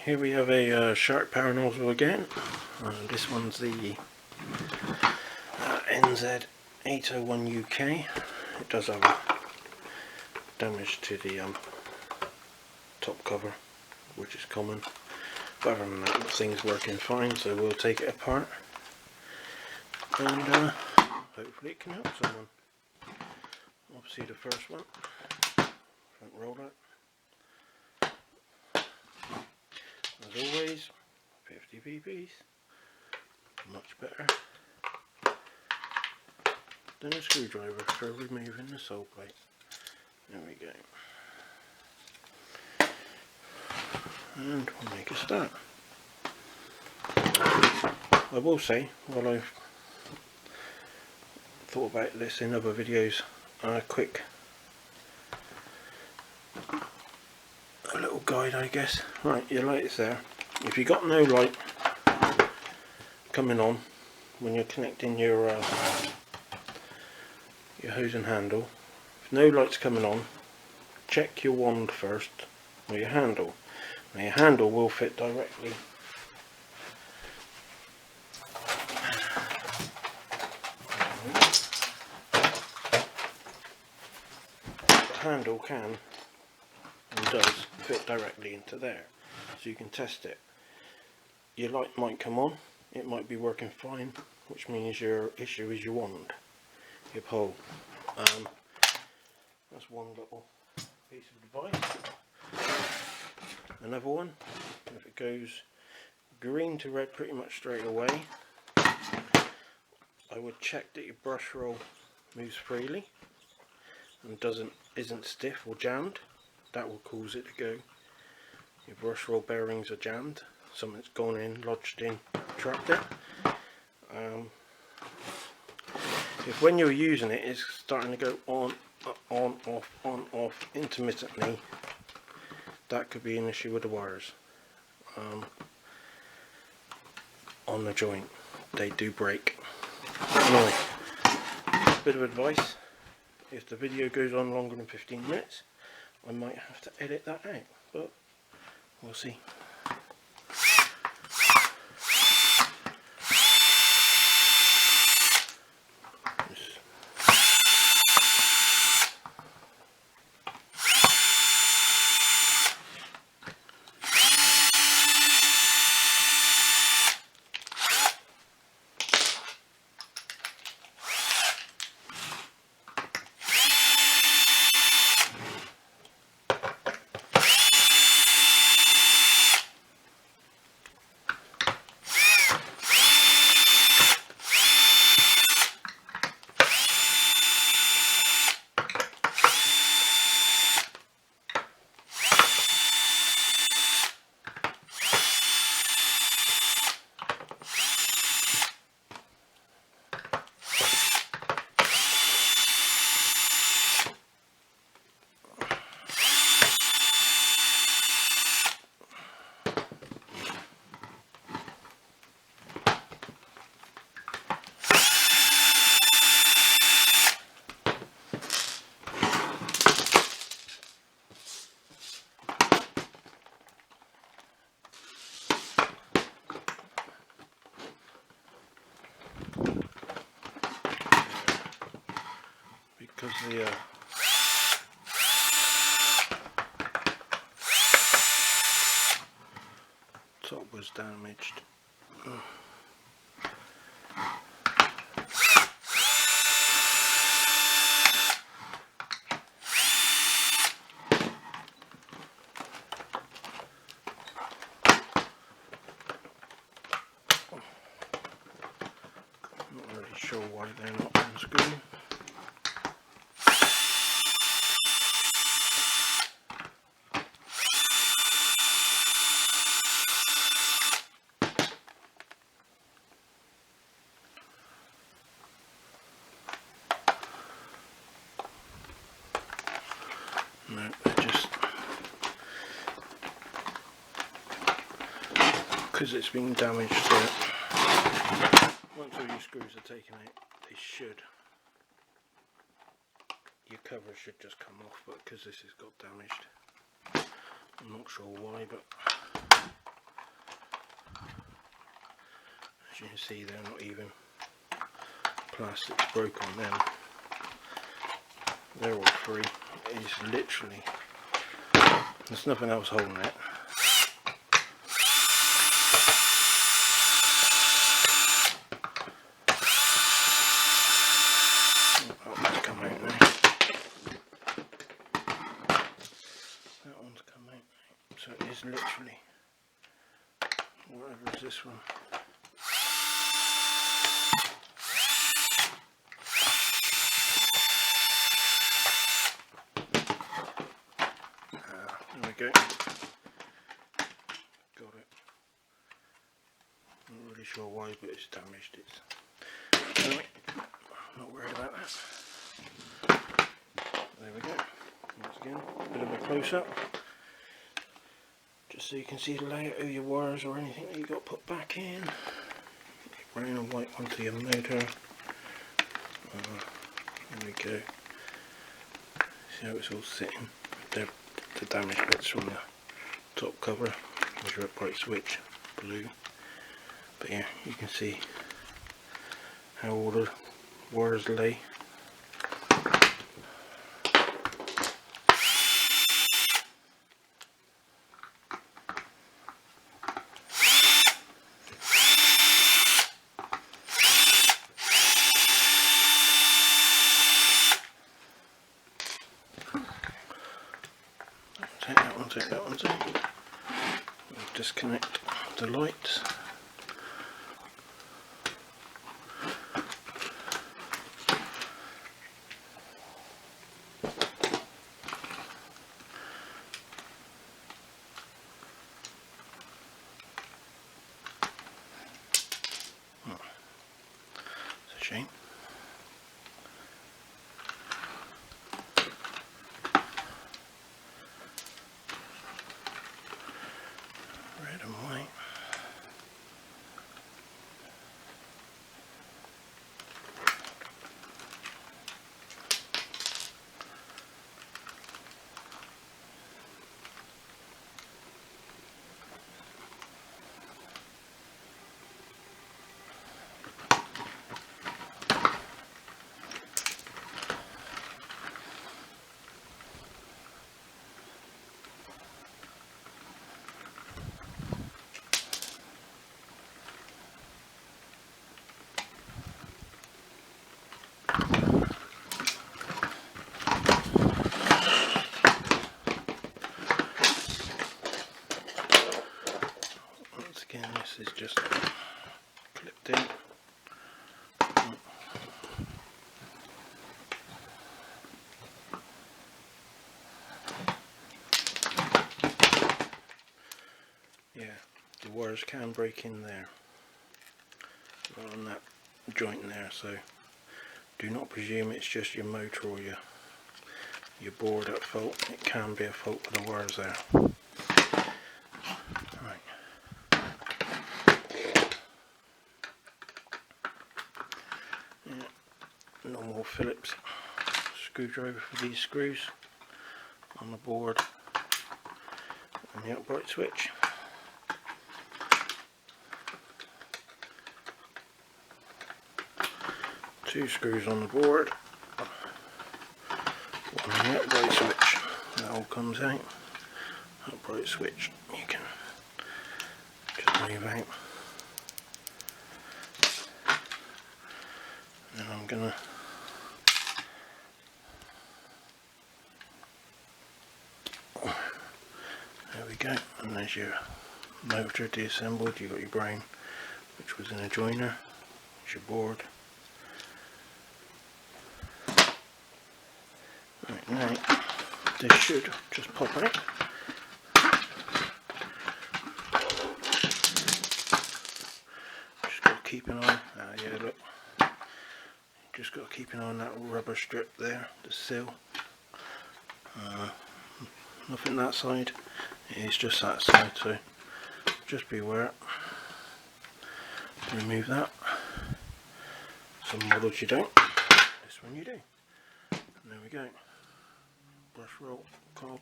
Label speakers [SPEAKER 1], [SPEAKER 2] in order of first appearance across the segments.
[SPEAKER 1] Here we have a shark power nozzle again. This one's the NZ801UK. It does have a damage to the top cover, which is common. But other than that, the thing's working fine, so we'll take it apart and hopefully it can help someone. Obviously the first one, front roller. As always, 50 pp's, much better than a screwdriver for removing the sole plate. There we go. And we'll make a start. I will say, while I've thought about this in other videos, a little guide, I guess. Right, your light is there. If you've got no light coming on when you're connecting your hose and handle, if no light's coming on, check your wand first, or your handle. Now your handle will fit directly the handle can and does fit directly into there, so you can test it. Your light might come on, it might be working fine, which means your issue is your wand, your pole. That's one little piece of advice. Another one, if it goes green to red pretty much straight away, I would check that your brush roll moves freely and isn't stiff or jammed. That will cause it to go. Your brush roll bearings are jammed, something's gone in, lodged in, trapped it. If when you're using it it's starting to go on, off intermittently, that could be an issue with the wires on the joint. They do break. Anyway, bit of advice, if the video goes on longer than 15 minutes I might have to edit that out, but we'll see. Because the top was damaged. Not really sure why they're not on screen. No, they're just because it's been damaged. So once all your screws are taken out, they should. Your cover should just come off, but because this has got damaged, I'm not sure why, but As you can see, they're not even plastic's broke on them. They're all free. It's literally, there's nothing else holding it. Oh, that's come out now. That one's come out. So it is literally, whatever is this one. There we go. Got it. I'm not really sure why, but it's damaged. Anyway, not worried about that. There we go. Once again, a bit of a close up, just so you can see the layout of your wires or anything that you got put back in. Brown and white onto your motor. There we go. See how it's all sitting. There, the damaged bits from the top cover. There's your upright switch, blue. But yeah, you can see how all the wires lay. Take that one out. We'll disconnect the lights. Oh, it's a shame. Red and white. Again, this is just clipped in. Yeah, the wires can break in there, right on that joint there, so do not presume it's just your motor or your board at fault. It can be a fault with the wires there. Normal Phillips screwdriver for these screws on the board and the upright switch. Two screws on the board, one on the upright switch. That all comes out. Upright switch you can just move out. And I'm gonna there we go, and there's your motor deassembled. You've got your brain, which was in a joiner. There's your board. Right, now this should just pop out. Just got to keep an eye. Yeah, look. Just got to keep an eye on that rubber strip there, the seal. Nothing that side, it's just that side, so just beware. Remove that. Some models you don't, this one you do. And there we go. Brush roll, cog,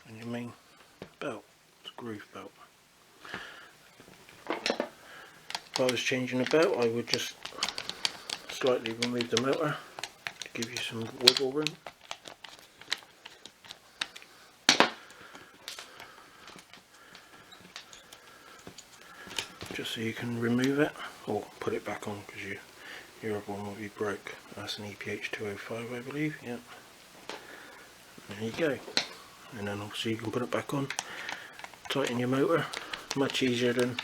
[SPEAKER 1] and your main belt, it's a groove belt. if I was changing a belt, I would just slightly remove the motor to give you some wiggle room. Just so you can remove it, or put it back on, because your other one will be broke. That's an EPH205, I believe. Yeah. There you go. And then obviously you can put it back on, tighten your motor. Much easier than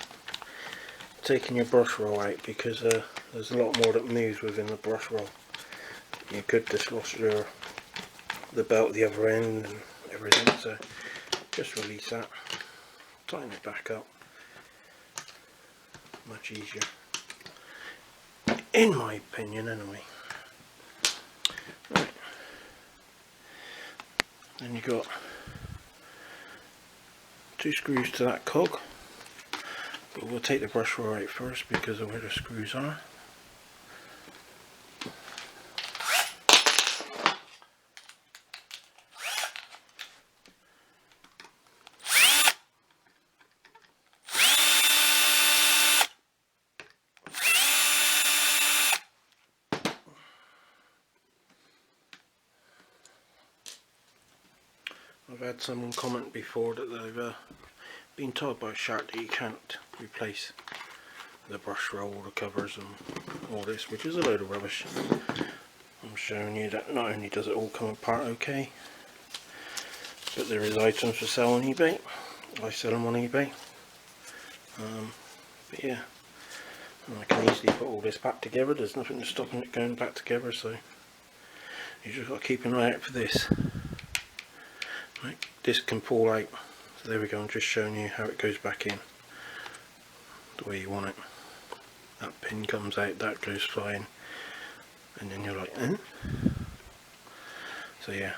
[SPEAKER 1] taking your brush roll out, because there's a lot more that moves within the brush roll. You could dislodge the belt at the other end and everything, so just release that, tighten it back up. Much easier, in my opinion anyway. Right. Then you've got 2 screws to that cog, but we'll take the brush roll out first because of where the screws are. I've had someone comment before that they've been told by a shark that you can't replace the brush roll, the covers and all this, which is a load of rubbish. I'm showing you that not only does it all come apart okay, but there is items for sale on eBay. I sell them on eBay. But yeah, and I can easily put all this back together. There's nothing stopping it going back together, so you just got to keep an eye out for this. Right, this can pull out, so there we go. I'm just showing you how it goes back in the way you want it. That pin comes out, that goes flying, and then you're like, eh? So yeah,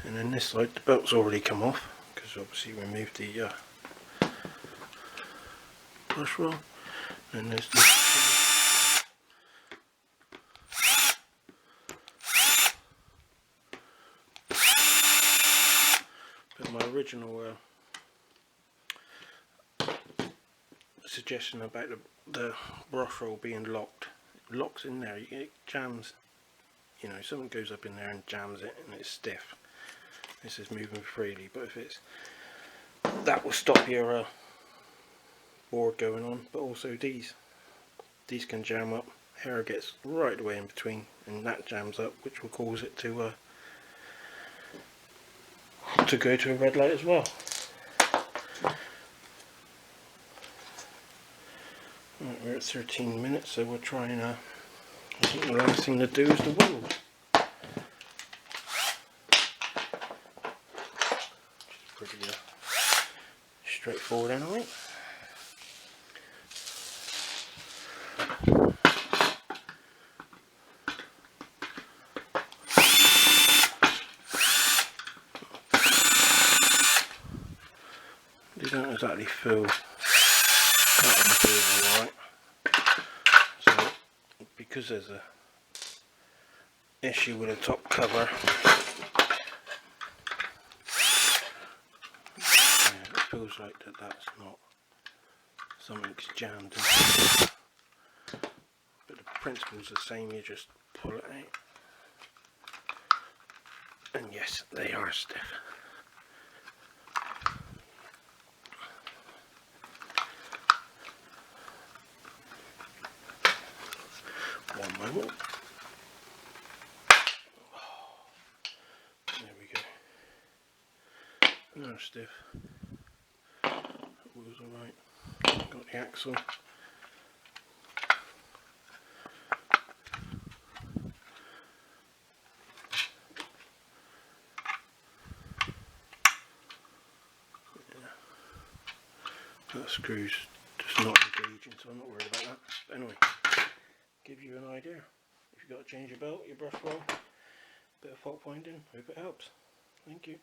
[SPEAKER 1] and then this side the belt's already come off because obviously we removed the brush roll, and there's this. But my original suggestion about the brush roll being locked, it locks in there, it jams, you know, something goes up in there and jams it and it's stiff. This is moving freely, but if it's, that will stop your board going on, but also these can jam up, hair gets right away in between and that jams up, which will cause it to go to a red light as well. Right, we're at 13 minutes, so we'll try and I think the last thing to do is the wheel. Pretty straightforward anyway. They don't exactly feel alright. So because there's a issue with the top cover, it feels like that's not, something's jammed in. But the principle's the same, you just pull it out. And yes, they are stiff. One moment. There we go. Now stiff. It was alright. Got the axle. That screw's just not engaging, so I'm not worried about that. But anyway, give you an idea. If you've got to change your belt, your brush roll, bit of fault finding, hope it helps. Thank you.